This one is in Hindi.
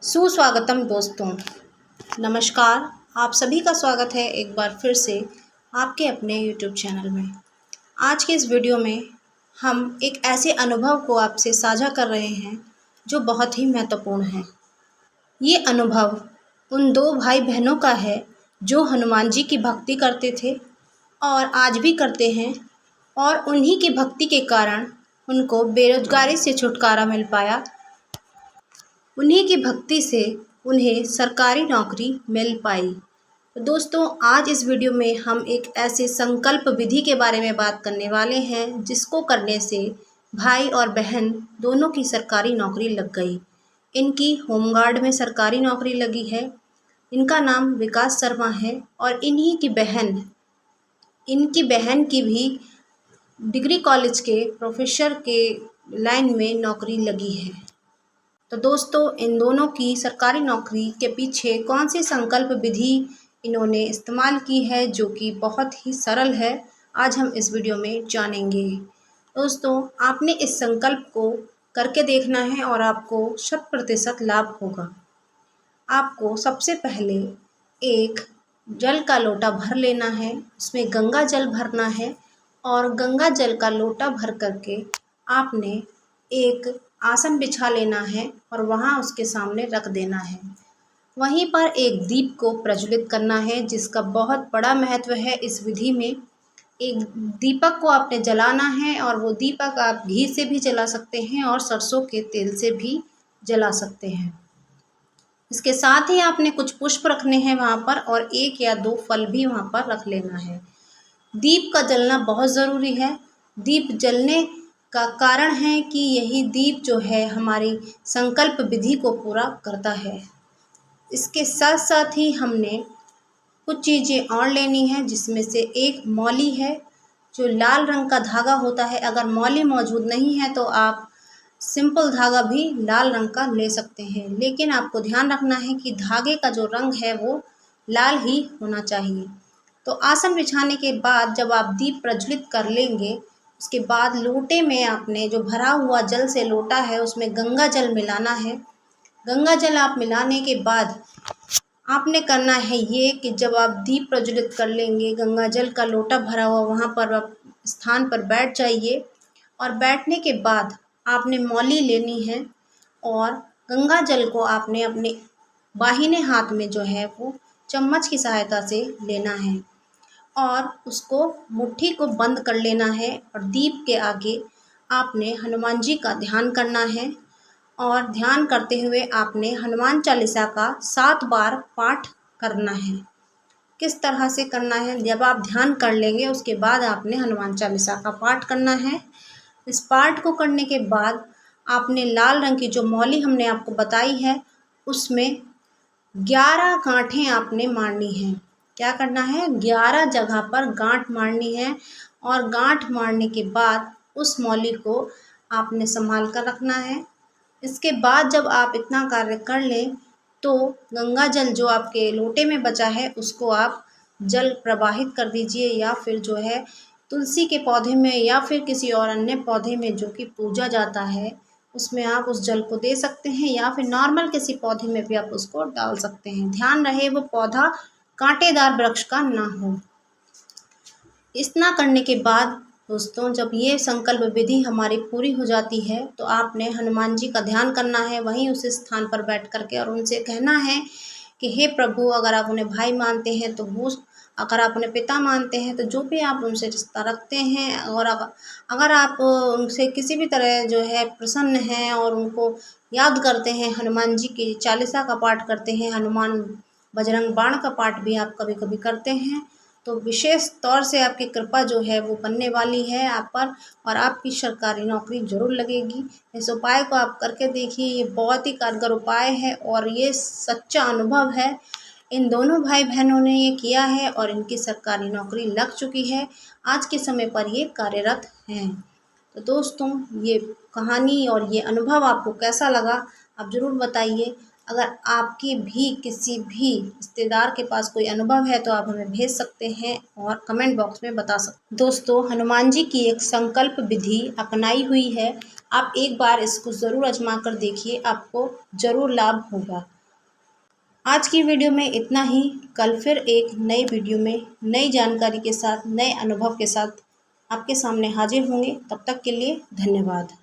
सुस्वागतम दोस्तों। नमस्कार। आप सभी का स्वागत है एक बार फिर से आपके अपने YouTube चैनल में। आज के इस वीडियो में हम एक ऐसे अनुभव को आपसे साझा कर रहे हैं जो बहुत ही महत्वपूर्ण है। ये अनुभव उन दो भाई बहनों का है जो हनुमान जी की भक्ति करते थे और आज भी करते हैं, और उन्हीं की भक्ति के कारण उनको बेरोजगारी से छुटकारा मिल पाया। उन्हीं की भक्ति से उन्हें सरकारी नौकरी मिल पाई। तो दोस्तों, आज इस वीडियो में हम एक ऐसे संकल्प विधि के बारे में बात करने वाले हैं जिसको करने से भाई और बहन दोनों की सरकारी नौकरी लग गई। इनकी होमगार्ड में सरकारी नौकरी लगी है। इनका नाम विकास शर्मा है और इनकी बहन की भी डिग्री कॉलेज के प्रोफेसर के लाइन में नौकरी लगी है। तो दोस्तों, इन दोनों की सरकारी नौकरी के पीछे कौन सी संकल्प विधि इन्होंने इस्तेमाल की है जो कि बहुत ही सरल है, आज हम इस वीडियो में जानेंगे। दोस्तों, आपने इस संकल्प को करके देखना है और आपको 100% लाभ होगा। आपको सबसे पहले एक जल का लोटा भर लेना है, उसमें गंगा जल भरना है और गंगा जल का लोटा भर करके आपने एक आसन बिछा लेना है और वहाँ उसके सामने रख देना है। वहीं पर एक दीप को प्रज्वलित करना है जिसका बहुत बड़ा महत्व है इस विधि में। एक दीपक को आपने जलाना है और वो दीपक आप घी से भी जला सकते हैं और सरसों के तेल से भी जला सकते हैं। इसके साथ ही आपने कुछ पुष्प रखने हैं वहाँ पर और 1 या 2 फल भी वहाँ पर रख लेना है। दीप का जलना बहुत ज़रूरी है। दीप जलने का कारण है कि यही दीप जो है हमारी संकल्प विधि को पूरा करता है। इसके साथ साथ ही हमने कुछ चीज़ें और लेनी है जिसमें से एक मौली है जो लाल रंग का धागा होता है। अगर मौली मौजूद नहीं है तो आप सिंपल धागा भी लाल रंग का ले सकते हैं, लेकिन आपको ध्यान रखना है कि धागे का जो रंग है वो लाल ही होना चाहिए। तो आसन बिछाने के बाद जब आप दीप प्रज्वलित कर लेंगे, उसके बाद लोटे में आपने जो भरा हुआ जल से लोटा है उसमें गंगा जल मिलाना है। गंगा जल आप मिलाने के बाद आपने करना है ये कि जब आप दीप प्रज्वलित कर लेंगे, गंगा जल का लोटा भरा हुआ वहाँ पर आप स्थान पर बैठ जाइए और बैठने के बाद आपने मौली लेनी है और गंगा जल को आपने अपने बाहिने हाथ में जो है वो चम्मच की सहायता से लेना है और उसको मुट्ठी को बंद कर लेना है और दीप के आगे आपने हनुमान जी का ध्यान करना है और ध्यान करते हुए आपने हनुमान चालीसा का 7 बार पाठ करना है। किस तरह से करना है? जब आप ध्यान कर लेंगे उसके बाद आपने हनुमान चालीसा का पाठ करना है। इस पाठ को करने के बाद आपने लाल रंग की जो मौली हमने आपको बताई है उसमें 11 गांठें आपने मारनी हैं। क्या करना है? 11 जगह पर गांठ मारनी है और गांठ मारने के बाद उस मौली को आपने संभाल कर रखना है। इसके बाद जब आप इतना कार्य कर लें तो गंगा जल जो आपके लोटे में बचा है उसको आप जल प्रवाहित कर दीजिए, या फिर जो है तुलसी के पौधे में या फिर किसी और अन्य पौधे में जो कि पूजा जाता है उसमें आप उस जल को दे सकते हैं, या फिर नॉर्मल किसी पौधे में भी आप उसको डाल सकते हैं। ध्यान रहे वो पौधा कांटेदार वृक्ष का ना हो। इतना करने के बाद दोस्तों, जब ये संकल्प विधि हमारी पूरी हो जाती है तो आपने हनुमान जी का ध्यान करना है वहीं उस स्थान पर बैठ करके और उनसे कहना है कि हे प्रभु, अगर आप उन्हें भाई मानते हैं तो वो, अगर आप उन्हें पिता मानते हैं तो जो भी आप उनसे रिश्ता रखते हैं, और अगर आप उनसे किसी भी तरह जो है प्रसन्न हैं और उनको याद करते हैं, हनुमान जी की चालीसा का पाठ करते हैं, हनुमान बजरंग बाण का पाठ भी आप कभी कभी करते हैं, तो विशेष तौर से आपकी कृपा जो है वो बनने वाली है आप पर और आपकी सरकारी नौकरी जरूर लगेगी। इस उपाय को आप करके देखिए, ये बहुत ही कारगर उपाय है और ये सच्चा अनुभव है। इन दोनों भाई बहनों ने ये किया है और इनकी सरकारी नौकरी लग चुकी है। आज के समय पर ये कार्यरत हैं। तो दोस्तों, ये कहानी और ये अनुभव आपको कैसा लगा आप ज़रूर बताइए। अगर आपकी भी किसी भी रिश्तेदार के पास कोई अनुभव है तो आप हमें भेज सकते हैं और कमेंट बॉक्स में बता सकते हैं। दोस्तों, हनुमान जी की एक संकल्प विधि अपनाई हुई है। आप एक बार इसको ज़रूर आजमा कर देखिए, आपको ज़रूर लाभ होगा। आज की वीडियो में इतना ही। कल फिर एक नई वीडियो में नई जानकारी के साथ, नए अनुभव के साथ आपके सामने हाजिर होंगे। तब तक के लिए धन्यवाद।